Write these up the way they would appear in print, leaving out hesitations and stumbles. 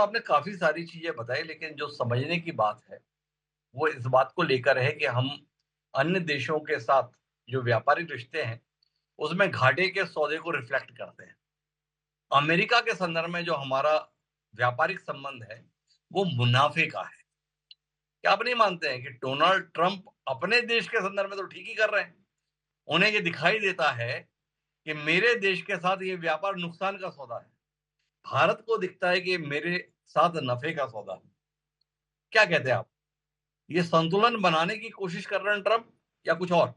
आपने काफी सारी चीजें बताई, लेकिन जो समझने की बात है वो इस बात को लेकर है कि हम अन्य देशों के साथ जो व्यापारिक रिश्ते हैं उसमें घाटे के सौदे को रिफ्लेक्ट करते हैं। अमेरिका के संदर्भ में जो हमारा व्यापारिक संबंध है वो मुनाफे का है। क्या आप नहीं मानते हैं कि डोनाल्ड ट्रंप अपने देश के संदर्भ में तो ठीक ही कर रहे हैं? उन्हें ये दिखाई देता है कि मेरे देश के साथ ये व्यापार नुकसान का सौदा है, भारत को दिखता है कि मेरे साथ नफे का सौदा है। क्या कहते हैं आप? ये संतुलन बनाने की कोशिश कर रहे हैं ट्रंप, या कुछ और?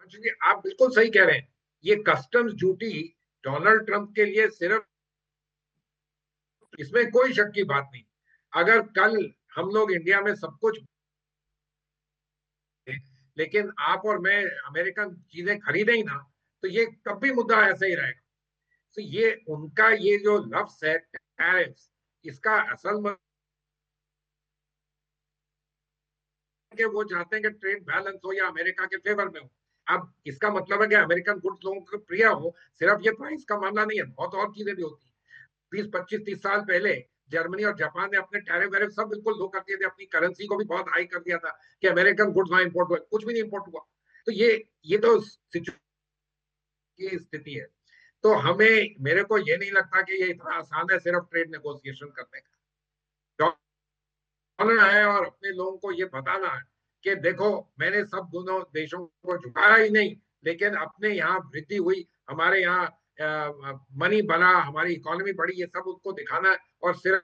जी, आप बिल्कुल सही कह रहे हैं। ये कस्टम्स ड्यूटी डोनाल्ड ट्रंप के लिए सिर्फ, इसमें कोई शक की बात नहीं। अगर कल हम लोग इंडिया में सब कुछ, लेकिन आप और मैं अमेरिकन चीजें खरीदें ही ना, तो ये तब भी मुद्दा ऐसे ही रहेगा। तो ये उनका ये जो लफ्ज है टैरिफ्स, इसका असल मतलब कि वो चाहते हैं कि ट्रेड बैलेंस हो या अमेरिका के फेवर में हो। अब इसका मतलब है कि अमेरिकन गुड्स लोगों को प्रिय हो, सिर्फ ये प्राइस का मामला नहीं है, बहुत और चीजें भी होती हैं। 20 25 30 साल पहले जर्मनी और जापान ने अपने टैरिफ वैरिफ सब बिल्कुल लो कर दिए थे, अपनी करेंसी को भी बहुत हाई कर दिया था कि अमेरिकन गुड्स वहां इंपोर्ट हुए, कुछ भी नहीं इंपोर्ट हुआ। तो ये तो की स्थिति है। तो हमें, मेरे को ये नहीं लगता कि ये इतना आसान है सिर्फ ट्रेड नेगोशिएशन करने का होना है, और अपने लोगों को ये बताना है कि देखो, मैंने सब दोनों देशों को झुकाया ही नहीं, लेकिन अपने यहाँ वृद्धि हुई, हमारे यहाँ मनी बना, हमारी इकोनॉमी बढ़ी, ये सब उसको दिखाना है। और सिर्फ